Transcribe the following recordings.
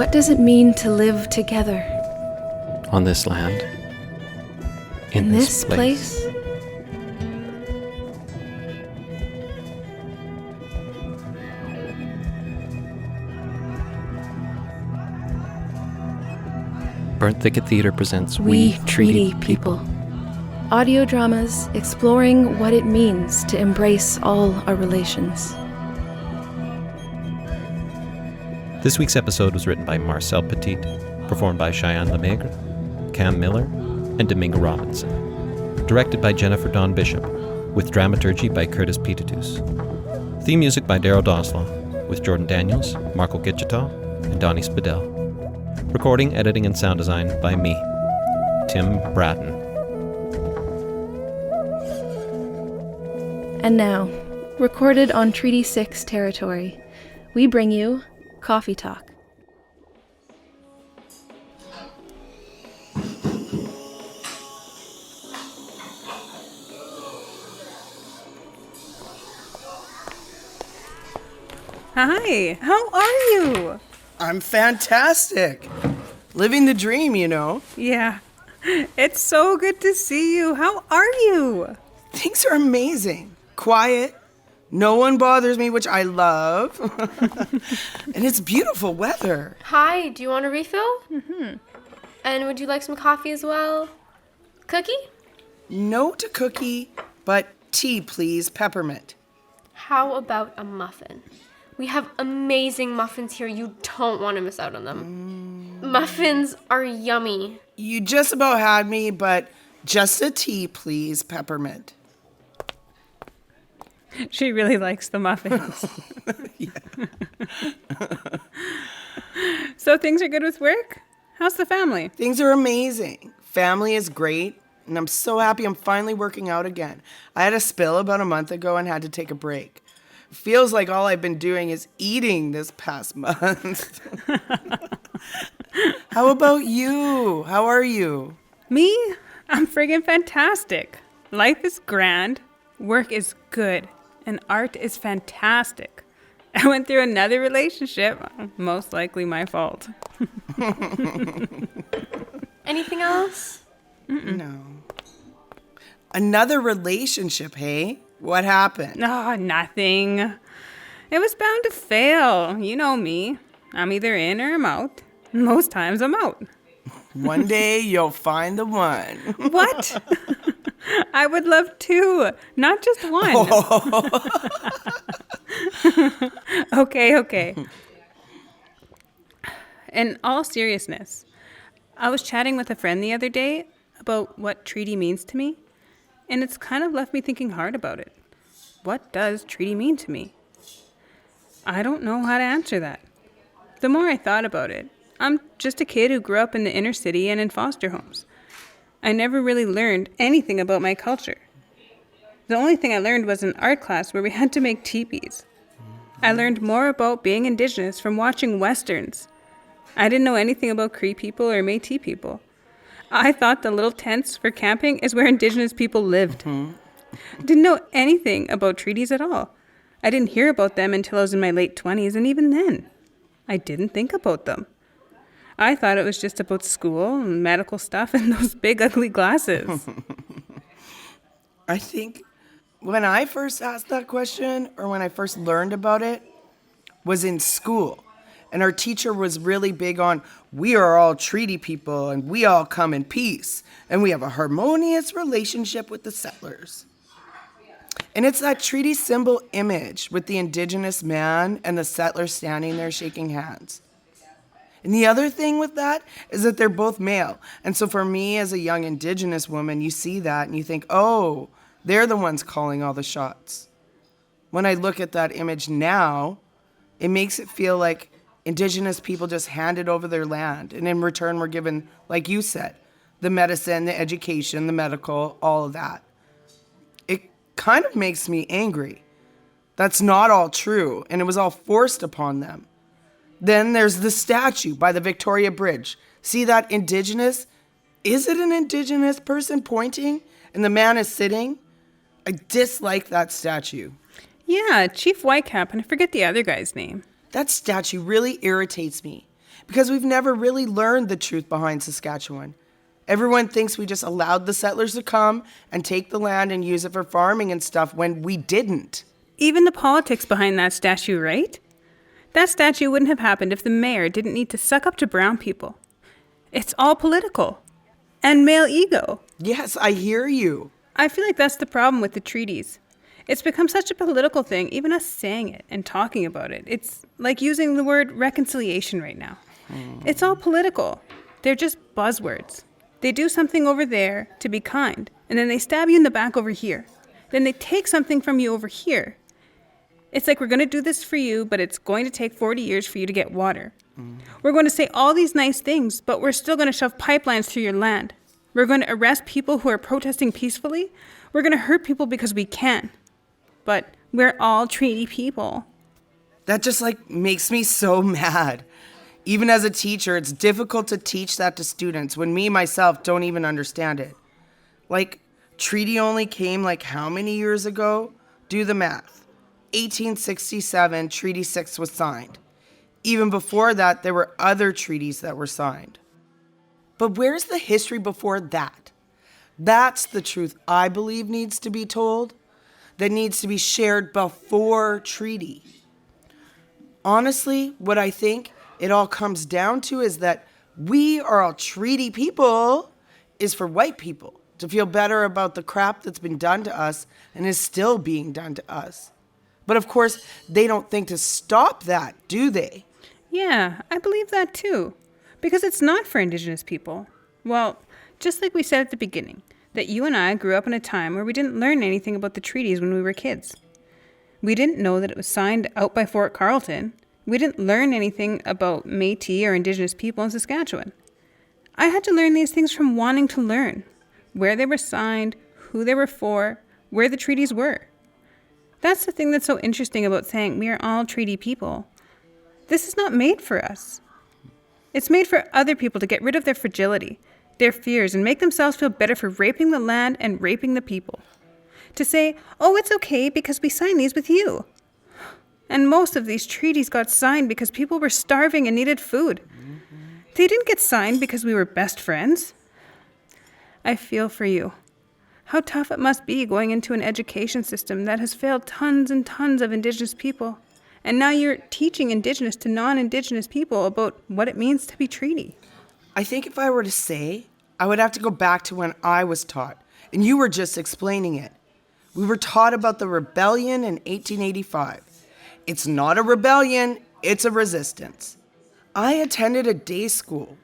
What does it mean to live together? On this land. In this place? Burnt Thicket Theater presents We Treaty People. Audio dramas exploring what it means to embrace all our relations. This week's episode was written by Marcel Petit, performed by Cheyanne Lemaigre, Kam Miller, and Dominga Robinson. Directed by Jennifer Dawn Bishop, with dramaturgy by Curtis Peeteetuce. Theme music by Daryl Doslaw, with Jordan Daniels, Marco Gitchita, and Donnie Spadell. Recording, editing, and sound design by me, Tim Bratton. And now, recorded on Treaty 6 territory, we bring you Coffee Talk. Hi, how are you? I'm fantastic. Living the dream, you know. Yeah, it's so good to see you. How are you? Things are amazing. Quiet. No one bothers me, which I love. And it's beautiful weather. Hi, do you want a refill? Mm-hmm. And would you like some coffee as well? Cookie? No to cookie, but tea, please, peppermint. How about a muffin? We have amazing muffins here. You don't want to miss out on them. Muffins are yummy. You just about had me, but just a tea, please, peppermint. She really likes the muffins. So things are good with work? How's the family? Things are amazing. Family is great, and I'm so happy I'm finally working out again. I had a spill about a month ago and had to take a break. Feels like all I've been doing is eating this past month. How about you? How are you? Me? I'm friggin' fantastic. Life is grand, work is good, and art is fantastic. I went through another relationship, most likely my fault. Anything else? No. Another relationship, hey? What happened? No, nothing. It was bound to fail. You know me. I'm either in or I'm out. Most times I'm out. One day you'll find the one. What? I would love two, not just one. Oh. Okay. In all seriousness, I was chatting with a friend the other day about what treaty means to me, and it's kind of left me thinking hard about it. What does treaty mean to me? I don't know how to answer that. The more I thought about it, I'm just a kid who grew up in the inner city and in foster homes. I never really learned anything about my culture. The only thing I learned was an art class where we had to make teepees. I learned more about being Indigenous from watching Westerns. I didn't know anything about Cree people or Métis people. I thought the little tents for camping is where Indigenous people lived. Didn't know anything about treaties at all. I didn't hear about them until I was in my late 20s, and even then, I didn't think about them. I thought it was just about school and medical stuff and those big ugly glasses. I think when I first asked that question, or when I first learned about it, was in school. And our teacher was really big on, we are all treaty people and we all come in peace. And we have a harmonious relationship with the settlers. And it's that treaty symbol image with the Indigenous man and the settler standing there shaking hands. And the other thing with that is that they're both male. And so for me as a young Indigenous woman, you see that and you think, oh, they're the ones calling all the shots. When I look at that image now, it makes it feel like Indigenous people just handed over their land. And in return, we're given, like you said, the medicine, the education, the medical, all of that. It kind of makes me angry. That's not all true. And it was all forced upon them. Then there's the statue by the Victoria Bridge. See that Indigenous? Is it an Indigenous person pointing and the man is sitting? I dislike that statue. Yeah, Chief Whitecap, and I forget the other guy's name. That statue really irritates me. because we've never really learned the truth behind Saskatchewan. Everyone thinks we just allowed the settlers to come and take the land and use it for farming and stuff when we didn't. Even the politics behind that statue, right? That statue wouldn't have happened if the mayor didn't need to suck up to brown people. It's all political. And male ego. Yes, I hear you. I feel like that's the problem with the treaties. It's become such a political thing, even us saying it and talking about it. It's like using the word reconciliation right now. It's all political. They're just buzzwords. They do something over there to be kind, and then they stab you in the back over here. Then they take something from you over here. It's like, we're going to do this for you, but it's going to take 40 years for you to get water. We're going to say all these nice things, but we're still going to shove pipelines through your land. We're going to arrest people who are protesting peacefully. We're going to hurt people because we can. But we're all treaty people. That just makes me so mad. Even as a teacher, it's difficult to teach that to students when me, myself, don't even understand it. Treaty only came how many years ago? Do the math. 1867, Treaty 6 was signed. Even before that, there were other treaties that were signed. But where's the history before that? That's the truth I believe needs to be told, that needs to be shared before treaty. Honestly, what I think it all comes down to is that we are all treaty people is for white people to feel better about the crap that's been done to us and is still being done to us. But of course, they don't think to stop that, do they? Yeah, I believe that too. Because it's not for Indigenous people. Well, just like we said at the beginning, that you and I grew up in a time where we didn't learn anything about the treaties when we were kids. We didn't know that it was signed out by Fort Carleton. We didn't learn anything about Métis or Indigenous people in Saskatchewan. I had to learn these things from wanting to learn. Where they were signed, who they were for, where the treaties were. That's the thing that's so interesting about saying we are all treaty people. This is not made for us. It's made for other people to get rid of their fragility, their fears, and make themselves feel better for raping the land and raping the people. To say, oh, it's okay because we signed these with you. And most of these treaties got signed because people were starving and needed food. They didn't get signed because we were best friends. I feel for you. How tough it must be going into an education system that has failed tons and tons of Indigenous people. And now you're teaching Indigenous to non-Indigenous people about what it means to be treaty. I think if I were to say, I would have to go back to when I was taught, and you were just explaining it. We were taught about the rebellion in 1885. It's not a rebellion, it's a resistance. I attended a day school,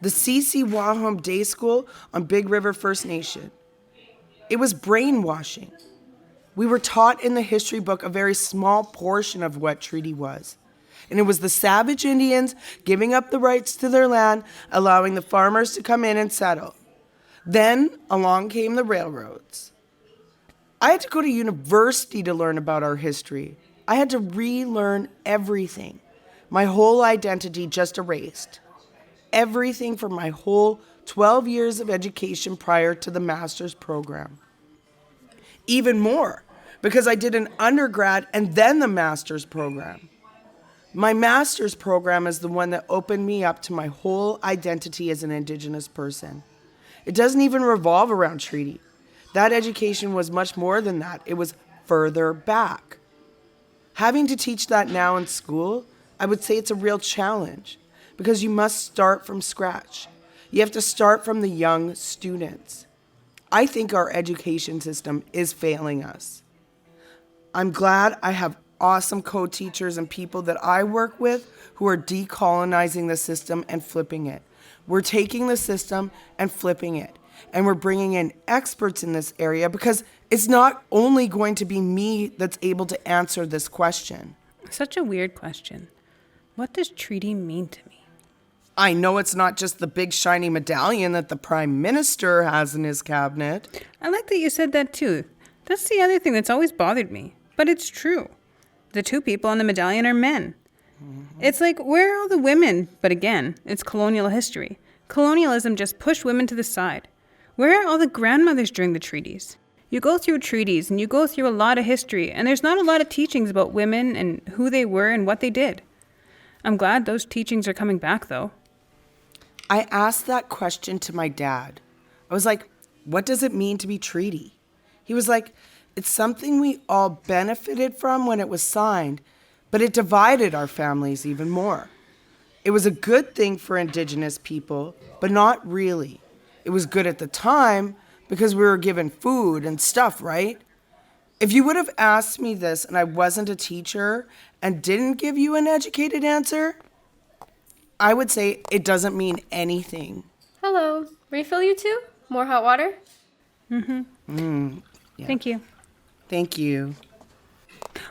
the C.C. Wahome Day School on Big River First Nation. It was brainwashing. We were taught in the history book a very small portion of what treaty was. And it was the savage Indians giving up the rights to their land, allowing the farmers to come in and settle. Then along came the railroads. I had to go to university to learn about our history. I had to relearn everything. My whole identity just erased. Everything from my whole 12 years of education prior to the master's program. Even more, because I did an undergrad and then the master's program. My master's program is the one that opened me up to my whole identity as an Indigenous person. It doesn't even revolve around treaty. That education was much more than that. It was further back. Having to teach that now in school, I would say it's a real challenge because you must start from scratch. You have to start from the young students. I think our education system is failing us. I'm glad I have awesome co-teachers and people that I work with who are decolonizing the system and flipping it. We're taking the system and flipping it. And we're bringing in experts in this area because it's not only going to be me that's able to answer this question. Such a weird question. What does treaty mean to me? I know it's not just the big shiny medallion that the Prime Minister has in his cabinet. I like that you said that too. That's the other thing that's always bothered me. But it's true. The two people on the medallion are men. It's like, where are all the women? But again, it's colonial history. Colonialism just pushed women to the side. Where are all the grandmothers during the treaties? You go through treaties and you go through a lot of history, and there's not a lot of teachings about women and who they were and what they did. I'm glad those teachings are coming back, though. I asked that question to my dad. I was like, what does it mean to be treaty? He was like, it's something we all benefited from when it was signed, but it divided our families even more. It was a good thing for Indigenous people, but not really. It was good at the time because we were given food and stuff, right? If you would have asked me this and I wasn't a teacher and didn't give you an educated answer, I would say it doesn't mean anything. Hello. Refill you two? More hot water? Yeah. Thank you. Thank you.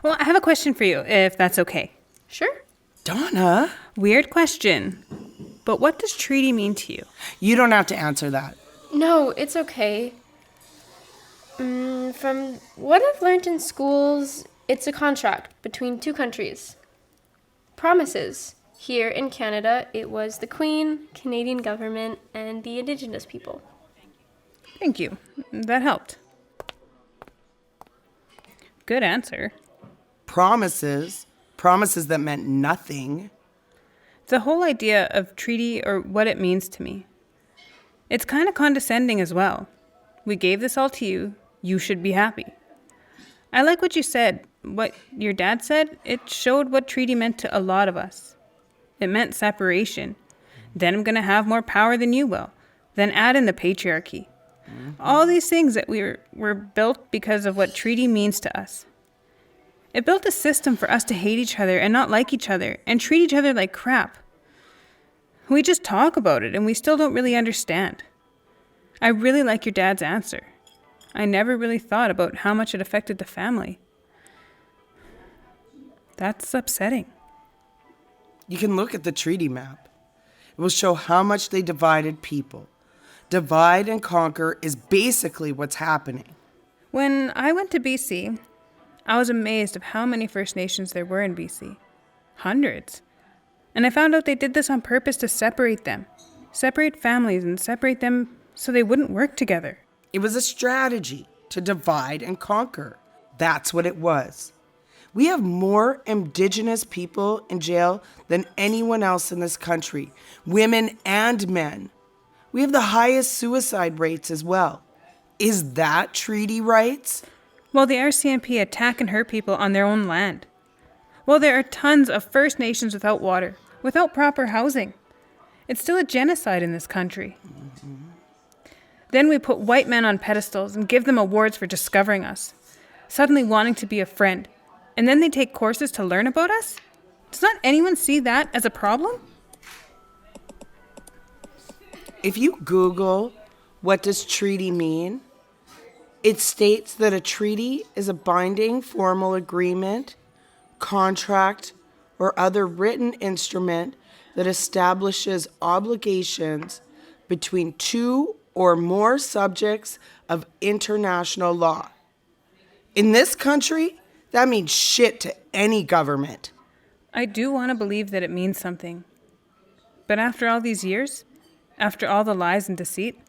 Well, I have a question for you, if that's okay. Sure. Donna, Weird question, but what does treaty mean to you? you don't have to answer that. No, it's okay. From what I've learned in schools, it's a contract between two countries. Promises. Here in Canada, it was the Queen, Canadian government, and the Indigenous people. Thank you. That helped. Good answer. Promises that meant nothing. The whole idea of treaty or what it means to me. It's kind of condescending as well. We gave this all to you. You should be happy. I like what you said. What your dad said, it showed what treaty meant to a lot of us. It meant separation. Then I'm going to have more power than you will. Then add in the patriarchy. All these things that were built because of what treaty means to us. It built a system for us to hate each other and not like each other and treat each other like crap. We just talk about it and we still don't really understand. I really like your dad's answer. I never really thought about how much it affected the family. That's upsetting. You can look at the treaty map. It will show how much they divided people. Divide and conquer is basically what's happening. When I went to BC, I was amazed of how many First Nations there were in BC. Hundreds. And I found out they did this on purpose to separate them. Separate families and separate them so they wouldn't work together. It was a strategy to divide and conquer. That's what it was. We have more Indigenous people in jail than anyone else in this country, women and men. We have the highest suicide rates as well. Is that treaty rights? While the RCMP attack and hurt people on their own land. While there are tons of First Nations without water, without proper housing. It's still a genocide in this country. Then we put white men on pedestals and give them awards for discovering us, suddenly wanting to be a friend. And then they take courses to learn about us? Does not anyone see that as a problem? If you Google what does treaty mean, it states that a treaty is a binding formal agreement, contract, or other written instrument that establishes obligations between two or more subjects of international law. In this country, that means shit to any government. I do want to believe that it means something. But after all these years, after all the lies and deceit,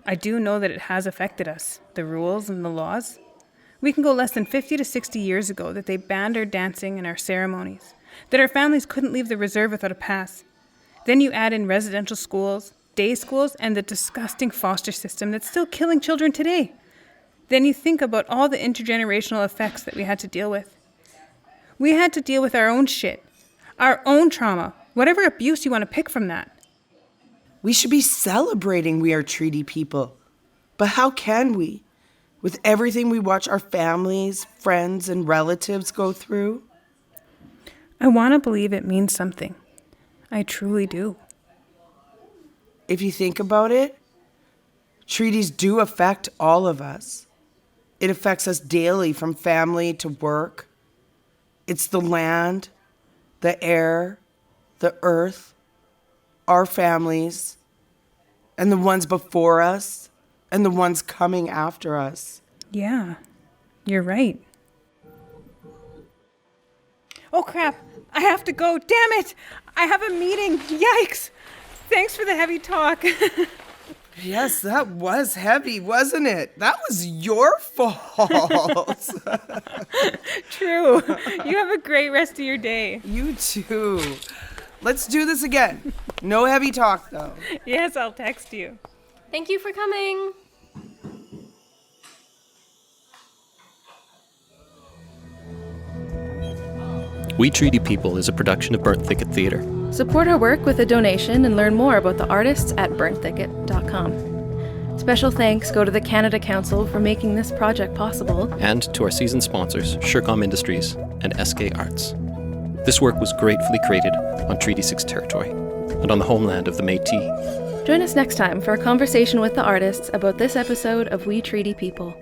I do know that it has affected us, the rules and the laws. We can go less than 50 to 60 years ago that they banned our dancing and our ceremonies, that our families couldn't leave the reserve without a pass. Then you add in residential schools, day schools, and the disgusting foster system that's still killing children today. Then you think about all the intergenerational effects that we had to deal with. We had to deal with our own shit, our own trauma, whatever abuse you want to pick from that. We should be celebrating we are treaty people. But how can we, with everything we watch our families, friends, and relatives go through? I want to believe it means something. I truly do. If you think about it, treaties do affect all of us. It affects us daily from family to work. It's the land, the air, the earth, our families, and the ones before us, and the ones coming after us. Yeah, you're right. Oh crap, I have to go. Damn it! I have a meeting. Yikes! Thanks for the heavy talk. Yes, that was heavy, wasn't it? That was your fault. True. You have a great rest of your day. You too. Let's do this again. No heavy talk, though. Yes, I'll text you. Thank you for coming. We Treaty People is a production of Burnt Thicket Theatre. Support our work with a donation and learn more about the artists at burnthicket.com. Special thanks go to the Canada Council for making this project possible. And to our season sponsors, Shercom Industries and SK Arts. This work was gratefully created on Treaty 6 territory and on the homeland of the Métis. Join us next time for a conversation with the artists about this episode of We Treaty People.